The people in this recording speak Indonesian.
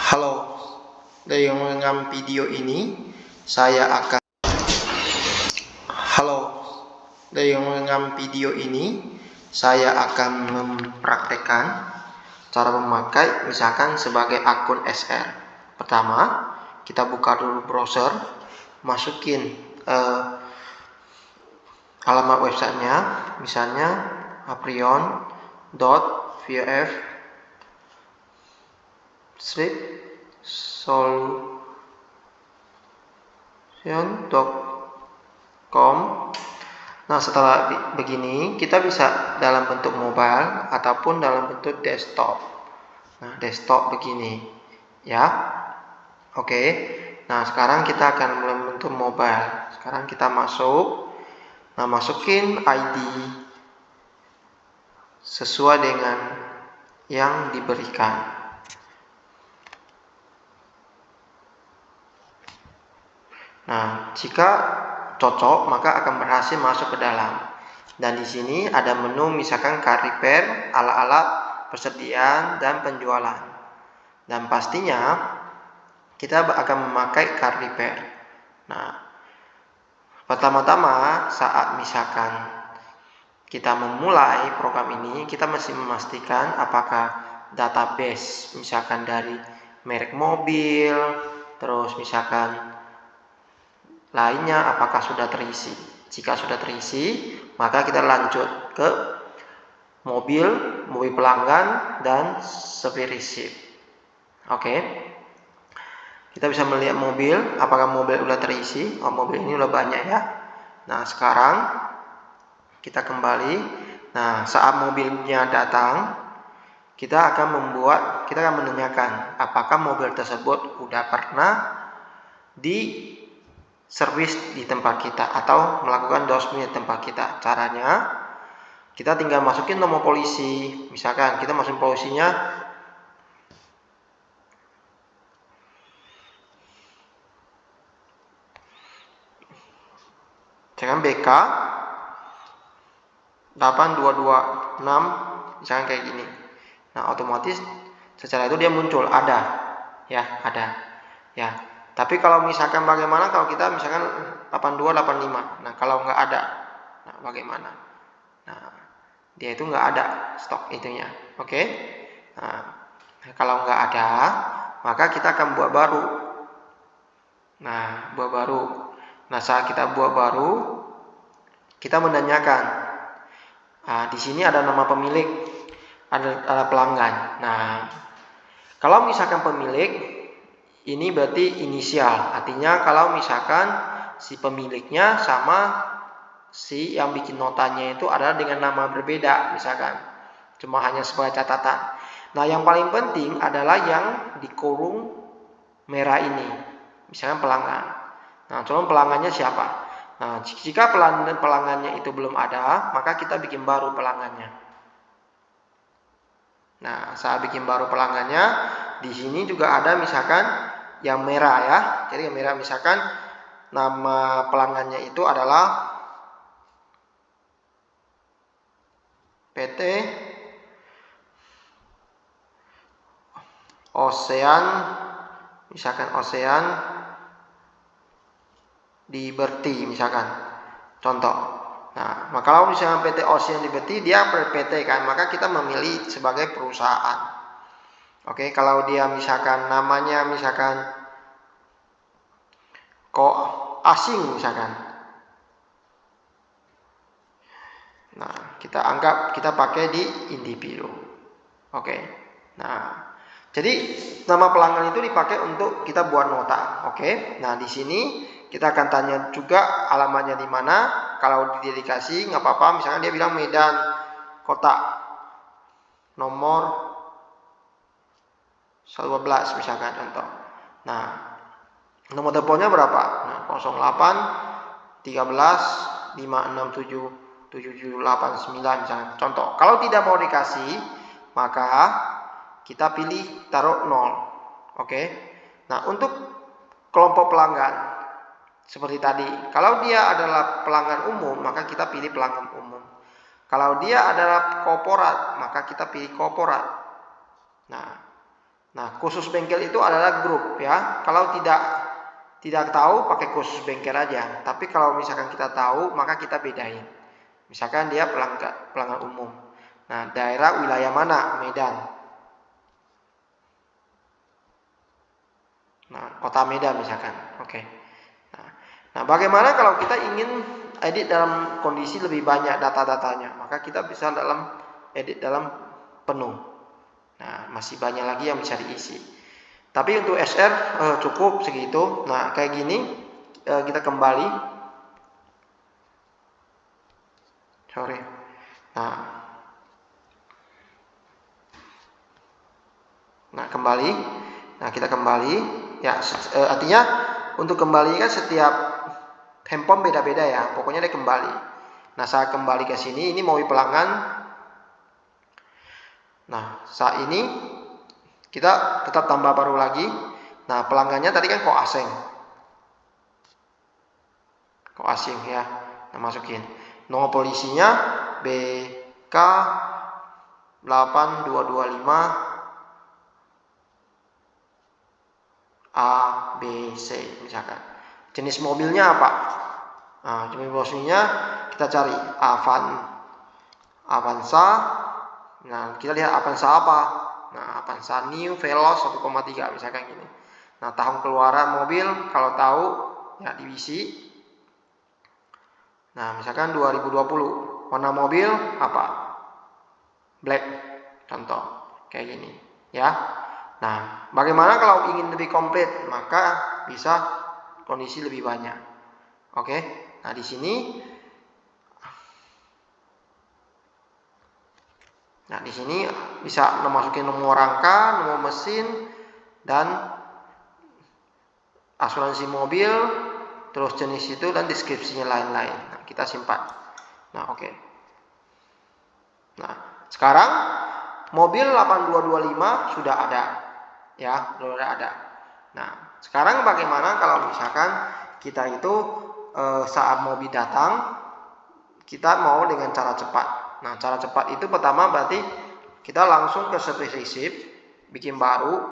Halo, dengan video ini saya akan mempraktekkan cara memakai misalkan sebagai akun SR. Pertama, kita buka dulu browser, masukin alamat websitenya, misalnya aprion.vf-solution.com. Nah, setelah begini, kita bisa dalam bentuk mobile ataupun dalam bentuk desktop. Nah, desktop begini, ya. Oke. Nah, sekarang kita akan dalam bentuk mobile. Sekarang kita masuk. Nah, masukin ID sesuai dengan yang diberikan. Nah, jika cocok maka akan berhasil masuk ke dalam. Dan di sini ada menu misalkan card repair, alat-alat persediaan dan penjualan. Dan pastinya kita akan memakai card repair. Nah, pertama-tama saat misalkan kita memulai program ini, kita mesti memastikan apakah database misalkan dari merek mobil, terus misalkan lainnya apakah sudah terisi. Jika sudah terisi, maka kita lanjut ke mobil pelanggan dan sepi receipt. Oke. Kita bisa melihat mobil, apakah mobil sudah terisi. Oh, mobil ini sudah banyak ya. Nah, sekarang kita kembali. Nah, saat mobilnya datang, kita akan menanyakan apakah mobil tersebut sudah pernah di servis di tempat kita atau melakukan dosmi di tempat kita. Caranya kita tinggal masukin nomor polisi. Misalkan kita masukin polisinya jangan BK 8226 misalkan kayak gini. Nah, otomatis secara itu dia muncul ada. Ya. Tapi kalau misalkan bagaimana kalau kita misalkan 8285. Nah, kalau nggak ada, nah bagaimana? Nah, dia itu nggak ada stok itunya. Oke? Nah, kalau nggak ada, maka kita akan buat baru. Nah, buat baru. Nah, saat kita buat baru, kita menanyakan. Nah, di sini ada nama pemilik, ada pelanggan. Nah, kalau misalkan pemilik, ini berarti inisial. Artinya kalau misalkan si pemiliknya sama si yang bikin notanya itu adalah dengan nama berbeda, misalkan cuma hanya sebagai catatan. Nah, yang paling penting adalah yang di kurung merah ini, misalkan pelanggan. Nah, coba pelanggannya siapa? Nah, jika pelanggannya itu belum ada, maka kita bikin baru pelanggannya. Nah, saat bikin baru pelanggannya, di sini juga ada misalkan yang merah ya. Jadi yang merah misalkan nama pelanggannya itu adalah PT Ocean, misalkan Ocean Liberty misalkan. Contoh. Nah, maka kalau misalkan PT Ocean Liberty dia PT kan, maka kita memilih sebagai perusahaan. Oke, kalau dia misalkan namanya misalkan kok asing misalkan. Nah, kita pakai di individu. Oke. Nah, jadi nama pelanggan itu dipakai untuk kita buat nota. Oke. Nah, di sini kita akan tanya juga alamatnya di mana. Kalau didedikasi nggak apa-apa. Misalkan dia bilang Medan Kota nomor 12 misalkan contoh. Nah, nomor teleponnya berapa? Nah, 08 13 567 7789 misalkan. Contoh. Kalau tidak mau dikasih, maka kita pilih taruh 0. Oke. Nah, untuk kelompok pelanggan seperti tadi, kalau dia adalah pelanggan umum, maka kita pilih pelanggan umum. Kalau dia adalah korporat, maka kita pilih korporat. Nah, Nah, khusus bengkel itu adalah grup ya. Kalau tidak tahu pakai khusus bengkel aja. Tapi kalau misalkan kita tahu maka kita bedain. Misalkan dia pelanggan umum. Nah, daerah wilayah mana? Medan. Nah, kota Medan misalkan. Oke. Nah, bagaimana kalau kita ingin edit dalam kondisi lebih banyak data-datanya? Maka kita bisa edit dalam penuh. Nah, masih banyak lagi yang bisa diisi. Tapi untuk SR cukup segitu. Nah, kayak gini kita kembali. Sorry. Nah, kembali. Nah, kita kembali. Ya, artinya untuk kembali kan setiap handphone beda-beda ya. Pokoknya dia kembali. Nah, saya kembali ke sini. Ini mau pelanggan. Nah, saat ini kita tetap tambah baru lagi. Nah, pelanggannya tadi kan kok asing ya. Nah, masukin. Nomor polisinya BK 8225 A, B, C misalkan. Jenis mobilnya apa? Nah, jenis mobilnya kita cari Avanza. Nah, kita lihat Avanza apa? Nah, Avanza New Veloz 1,3 misalkan gini. Nah, tahun keluaran mobil kalau tahu ya diisi. Nah, misalkan 2020. Warna mobil apa? Black. Contoh kayak gini, ya. Nah, bagaimana kalau ingin lebih komplit? Maka bisa kondisi lebih banyak. Oke. Nah, di sini bisa masukin nomor rangka, nomor mesin, dan asuransi mobil, terus jenis itu dan deskripsinya lain-lain. Nah, kita simpan. Nah, oke. Nah, sekarang mobil 8225 sudah ada. Ya, sudah ada. Nah, sekarang bagaimana kalau misalkan kita itu saat mobil datang, kita mau dengan cara cepat. Nah, cara cepat itu pertama berarti kita langsung ke spesifik, bikin baru.